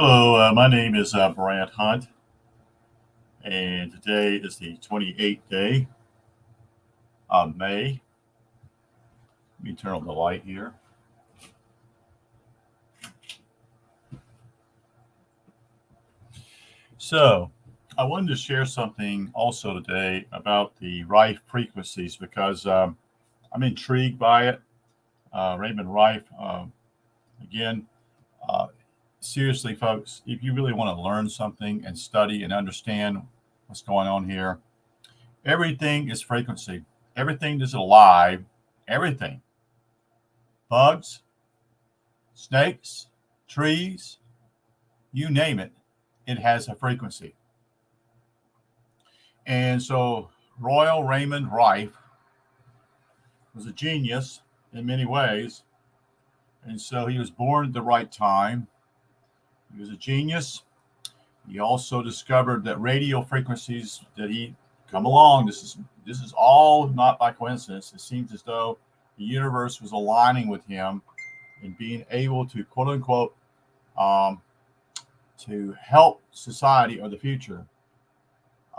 Hello, my name is Brant Hunt, and today is the 28th day of May. Let me turn on the light here. So, I wanted to share something also today about the Rife frequencies because I'm intrigued by it. Raymond Rife, again, uh, seriously, folks, if you really want to learn something and study and understand what's going on here, everything is frequency. Everything is alive. Everything. Bugs, snakes, trees, you name it, it has a frequency. And so Royal Raymond Rife was a genius in many ways. And so he was born at the right time. He was a genius. He also discovered that radio frequencies that he come along. This is all not by coincidence. It seems as though the universe was aligning with him and being able to quote unquote um, to help society or the future,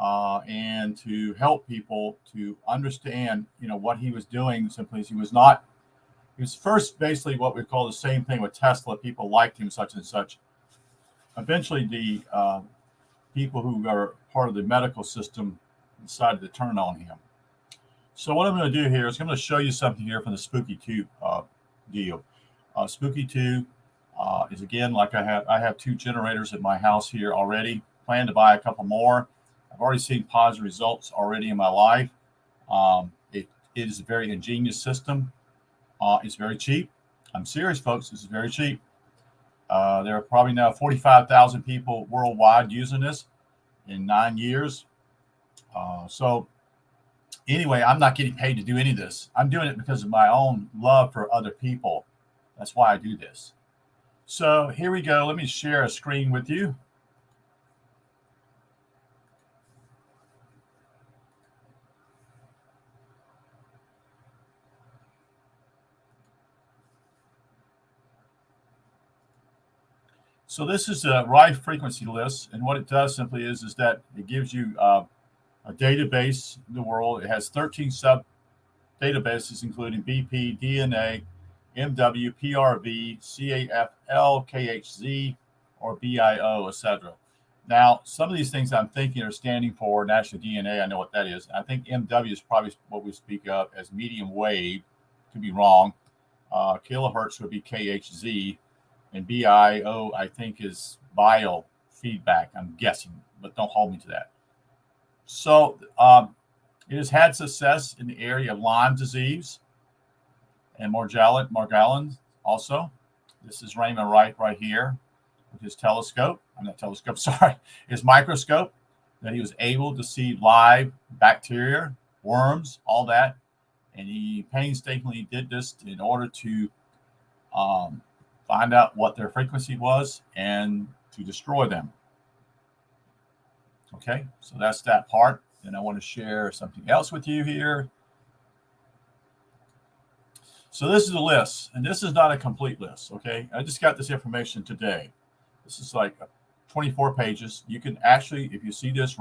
and to help people to understand, what he was doing. Simply, he was not. He was first basically what we call the same thing with Tesla. People liked him, such and such. Eventually, the people who are part of the medical system decided to turn on him. So what I'm going to do here is I'm going to show you something here from the Spooky 2 deal. Spooky 2 is, again, like I have two generators at my house here already. Plan to buy a couple more. I've already seen positive results already in my life. It is a very ingenious system. It's very cheap. I'm serious, folks. This is very cheap. There are probably now 45,000 people worldwide using this in 9 years. So anyway, I'm not getting paid to do any of this. I'm doing it because of my own love for other people. That's why I do this. So here we go. Let me share a screen with you. So this is a Rife frequency list, and what it does simply is that it gives you a database in the world. It has 13 sub databases, including BP, DNA, MW, PRV, CAFL, KHZ, or BIO, etc. Now, some of these things I'm thinking are standing for National DNA. I know what that is. I think MW is probably what we speak of as medium wave. Could be wrong. Kilohertz would be KHZ, and BIO I think is biofeedback. I'm guessing, but don't hold me to that. So it has had success in the area of Lyme disease and Morgellons also. This is Raymond Rife right here with his telescope. I'm not telescope, sorry, his microscope, that he was able to see live bacteria, worms, all that. And he painstakingly did this in order to find out what their frequency was and to destroy them. Okay, so that's that part. And I want to share something else with you here. So this is a list, and this is not a complete list, okay? I just got this information today. This is like 24 pages. You can actually, if you see this,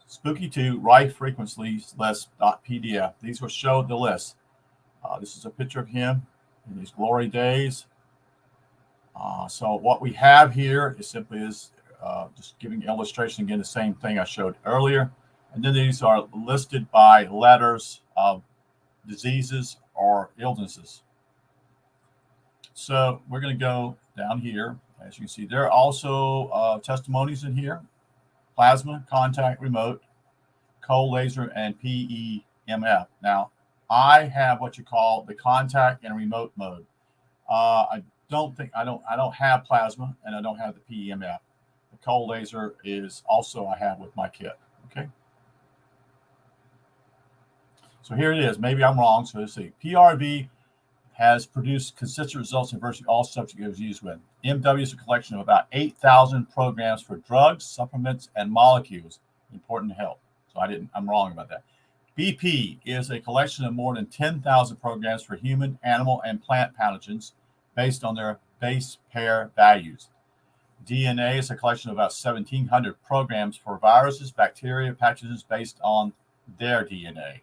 Spooky 2 Rife frequencies list.pdf. These will show the list. This is a picture of him in his glory days. So what we have here is simply just giving illustration again, the same thing I showed earlier. And then these are listed by letters of diseases or illnesses. So we're going to go down here. As you can see, there are also testimonies in here: plasma, contact, remote, cold laser, and PEMF. Now, I have what you call the contact and remote mode. I don't have plasma, and I don't have the PEMF. The cold laser is also I have with my kit. Okay. So here it is. Maybe I'm wrong. So let's see. PRV has produced consistent results in virtually all subjects it was used with. MW is a collection of about 8,000 programs for drugs, supplements, and molecules important to health. So I'm wrong about that. BP is a collection of more than 10,000 programs for human, animal, and plant pathogens based on their base pair values. DNA is a collection of about 1,700 programs for viruses, bacteria, pathogens based on their DNA.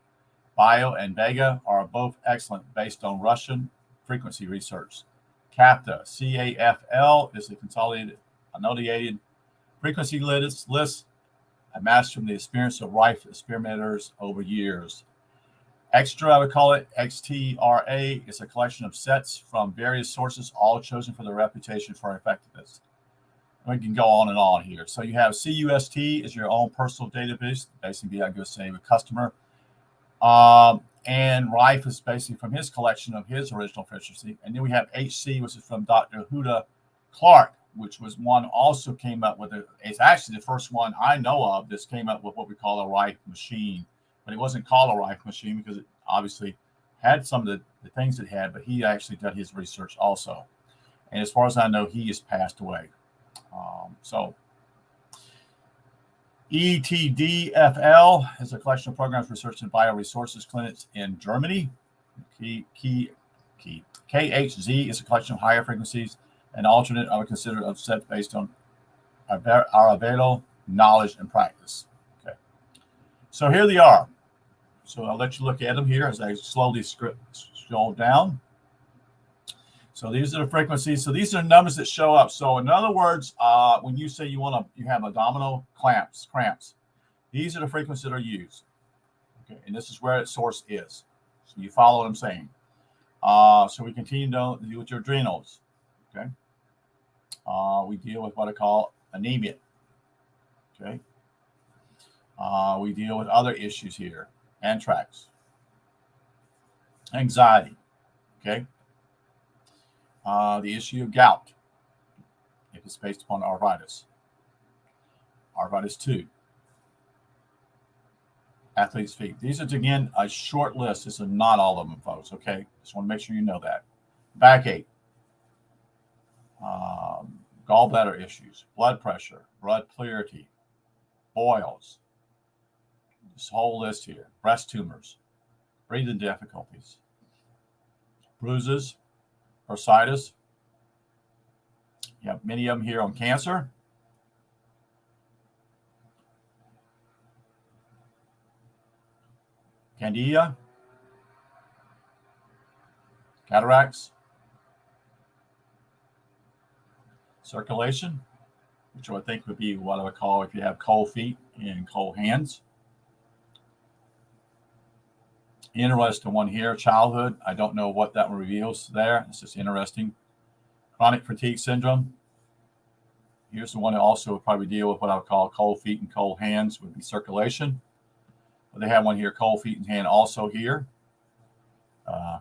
Bio and Vega are both excellent based on Russian frequency research. CAFL, C-A-F-L, is a consolidated, annotated frequency list amassed from the experience of Rife experimenters over years. Extra, I would call it XTRA, is a collection of sets from various sources, all chosen for their reputation for effectiveness. We can go on and on here. So you have CUST is your own personal database, basically, I'm going to say, with customer. And Rife is basically from his collection of his original frequency. And then we have HC, which is from Dr. Huda Clark, which was one also came up with it. It's actually the first one I know of that came up with what we call a Rife machine. But it wasn't called a Rife machine because it obviously had some of the things it had, but he actually did his research also. And as far as I know, he has passed away. So ETDFL is a collection of programs research in bioresources clinics in Germany. KHZ is a collection of higher frequencies. An alternate I would consider a set based on our available knowledge and practice. Okay, so here they are. So I'll let you look at them here as I slowly scroll down. So these are the frequencies. So these are numbers that show up. So in other words, when you say you have abdominal cramps, these are the frequencies that are used. Okay, and this is where its source is. So you follow what I'm saying. So we continue to deal with your adrenals. Okay. We deal with what I call anemia. Okay. We deal with other issues here. Anthrax. Anxiety. Okay. The issue of gout, if it's based upon arthritis. Arthritis 2. Athlete's feet. These are, again, a short list. This is not all of them, folks, okay? Just want to make sure you know that. Backache. Gallbladder issues. Blood pressure. Blood clarity. Boils. This whole list here. Breast tumors. Breathing difficulties. Bruises. Bursitis. You have many of them here on cancer. Candida. Cataracts. Circulation, which I would think would be what I would call if you have cold feet and cold hands. Interesting one here, childhood. I don't know what that one reveals there. It's just interesting. Chronic fatigue syndrome. Here's the one that also would probably deal with what I would call cold feet and cold hands, would be circulation. But they have one here, cold feet and hand also here.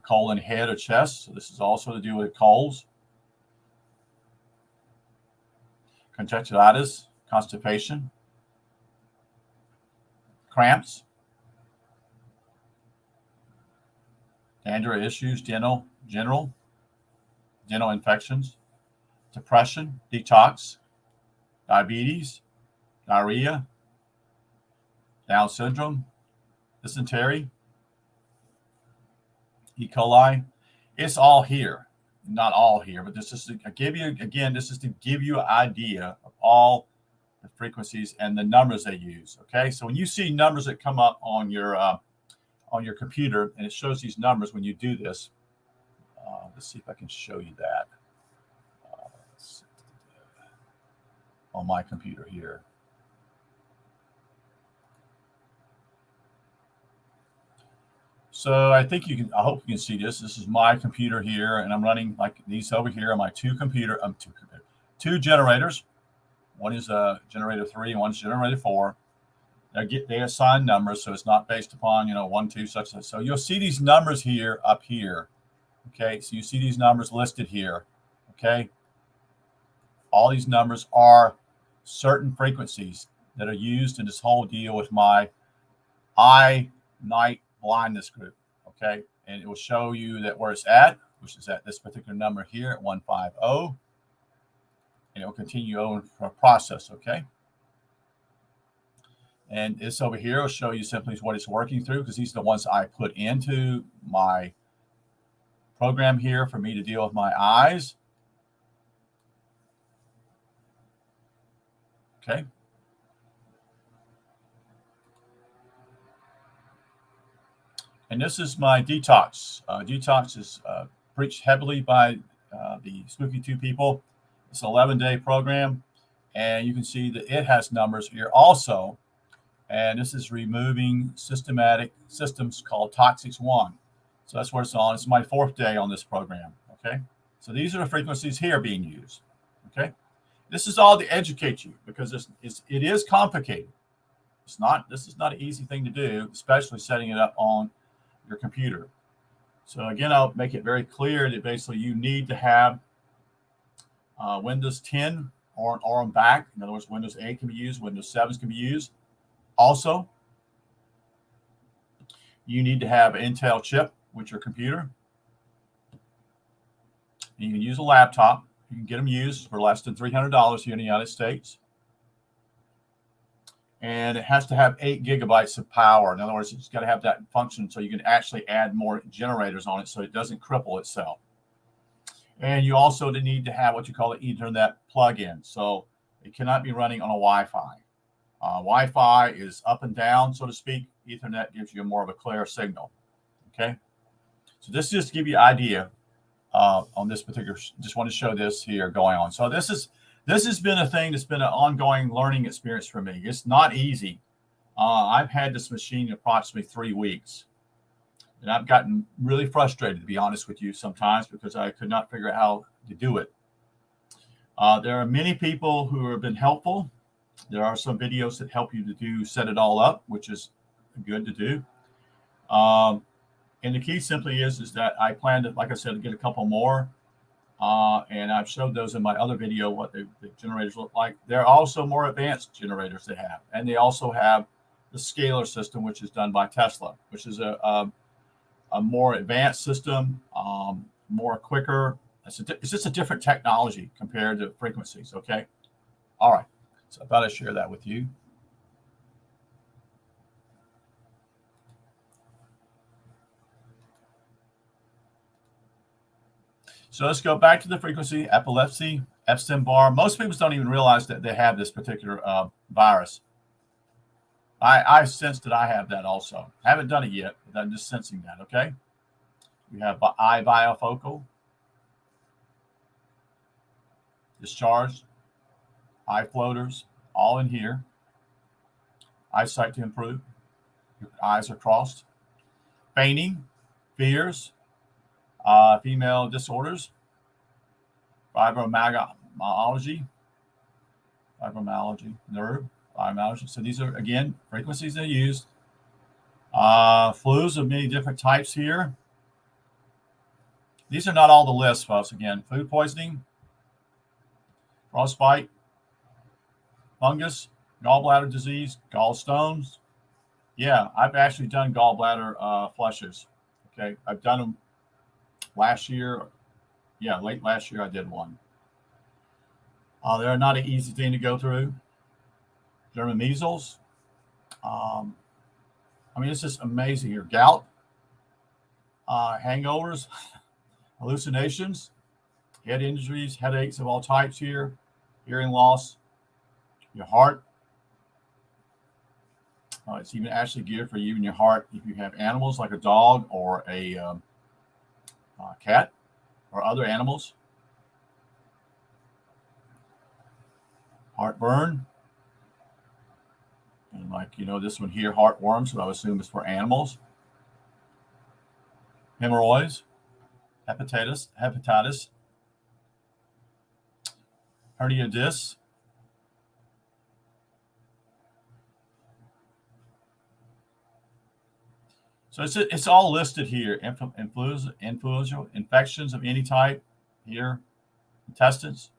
Colon, head, or chest. So this is also to do with colds. Conjunctivitis, constipation. Cramps. Dandruff issues, dental infections, depression, detox, diabetes, diarrhea, Down syndrome, dysentery, E. coli. It's all here. Not all here, but this is to give you, again, this is to give you an idea of all the frequencies and the numbers they use. Okay, so when you see numbers that come up on your computer, and it shows these numbers when you do this. Let's see if I can show you that on my computer here. So I think you can. I hope you can see this. This is my computer here, and I'm running like these over here on my two generators. One is generator 3, and one's generator 4. They assign numbers, so it's not based upon 1, 2, such as. So you'll see these numbers here up here. Okay, so you see these numbers listed here. Okay, all these numbers are certain frequencies that are used in this whole deal with my eye night blindness group. Okay, and it will show you that where it's at, which is at this particular number here at 150, and it will continue on for a process. Okay. And this over here will show you simply what it's working through, because these are the ones I put into my program here for me to deal with my eyes. Okay. And this is my detox. Detox is preached heavily by the Spooky 2 people. It's an 11-day program, and you can see that it has numbers here also. And this is removing systematic systems called Toxics 1. So that's where it's on. It's my 4th day on this program. Okay. So these are the frequencies here being used. Okay. This is all to educate you because it is complicated. This is not an easy thing to do, especially setting it up on your computer. So again, I'll make it very clear that basically you need to have Windows 10 or on back. In other words, Windows 8 can be used, Windows 7 can be used. Also, you need to have an Intel chip with your computer. You can use a laptop. You can get them used for less than $300 here in the United States. And it has to have 8 gigabytes of power. In other words, it's got to have that function so you can actually add more generators on it so it doesn't cripple itself. And you also need to have what you call an Ethernet plug-in. So it cannot be running on a Wi-Fi. Wi-Fi is up and down, so to speak. Ethernet gives you more of a clear signal. Okay. So this is just to give you an idea on this particular, just want to show this here going on. So this has been a thing that's been an ongoing learning experience for me. It's not easy. I've had this machine approximately 3 weeks. And I've gotten really frustrated, to be honest with you, sometimes because I could not figure out how to do it. There are many people who have been helpful. There are some videos that help you to set it all up, which is good to do. And the key simply is that I plan to, like I said, to get a couple more. And I've showed those in my other video, what the generators look like. There are also more advanced generators they have. And they also have the scalar system, which is done by Tesla, which is a more advanced system, more quicker. It's just a different technology compared to frequencies. Okay. All right. So I thought I'd share that with you. So let's go back to the frequency, epilepsy, Epstein-Barr. Most people don't even realize that they have this particular virus. I sense that I have that also. I haven't done it yet, but I'm just sensing that, okay? We have eye bifocal, discharge, eye floaters, all in here. Eyesight to improve. Your eyes are crossed. Fainting, fears, female disorders, fibromyalgia, nerve, fibromyalgia. So these are, again, frequencies that are used. Flus of many different types here. These are not all the lists, folks. Again, food poisoning, frostbite, fungus, gallbladder disease, gallstones. Yeah, I've actually done gallbladder flushes. Okay, I've done them last year. Yeah, late last year I did one. They're not an easy thing to go through. German measles. I mean, it's just amazing here. Gout, hangovers, hallucinations, head injuries, headaches of all types here, hearing loss, your heart. It's even actually geared for you and your heart if you have animals like a dog or a cat or other animals. Heartburn. And like, this one here, heartworms, so I would assume it's for animals. Hemorrhoids, hepatitis, hernia discs. So it's all listed here. Influenza, infections of any type here, intestines,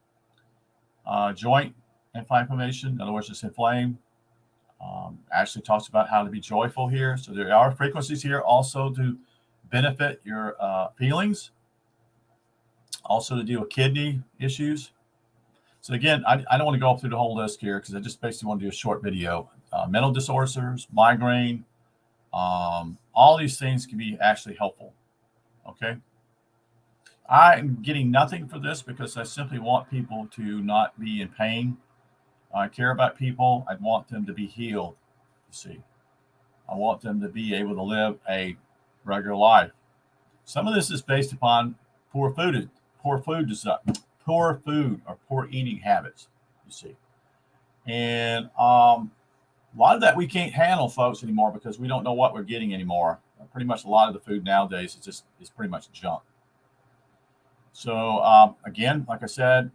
joint inflammation. In other words, it's inflamed. Ashley talks about how to be joyful here. So there are frequencies here also to benefit your feelings. Also to deal with kidney issues. So again, I don't want to go through the whole list here because I just basically want to do a short video. Mental disorders, migraine, all these things can be actually helpful. Okay. I'm getting nothing for this because I simply want people to not be in pain. I care about people. I want them to be healed. You see, I want them to be able to live a regular life. Some of this is based upon poor food, poor food design, poor food or poor eating habits. You see, and a lot of that we can't handle, folks, anymore because we don't know what we're getting anymore. Pretty much a lot of the food nowadays is pretty much junk. So again, like I said,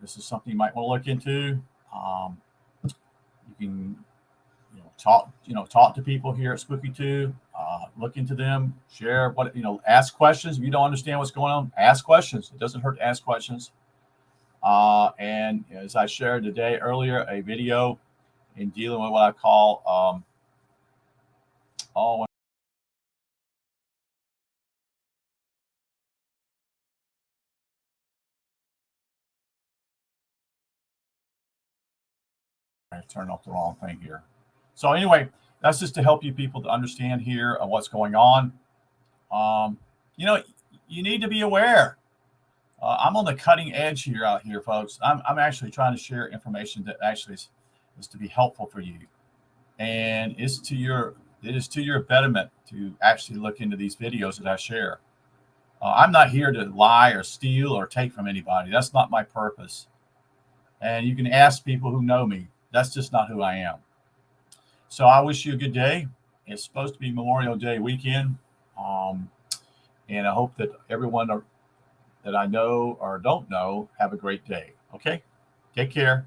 this is something you might want to look into. You can talk to people here at Spooky 2, look into them, share what ask questions. If you don't understand what's going on, ask questions. It doesn't hurt to ask questions. And as I shared today earlier, a video in dealing with what I call I turned off the wrong thing here. So anyway, that's just to help you people to understand here what's going on. You need to be aware. I'm on the cutting edge here out here, folks. I'm actually trying to share information that actually is to be helpful for you, and it is to your betterment to actually look into these videos that I share. I'm not here to lie or steal or take from anybody. That's not my purpose. And you can ask people who know me. That's just not who I am. So I wish you a good day. It's supposed to be Memorial Day weekend. And I hope that everyone that I know or don't know have a great day. Okay? Take care.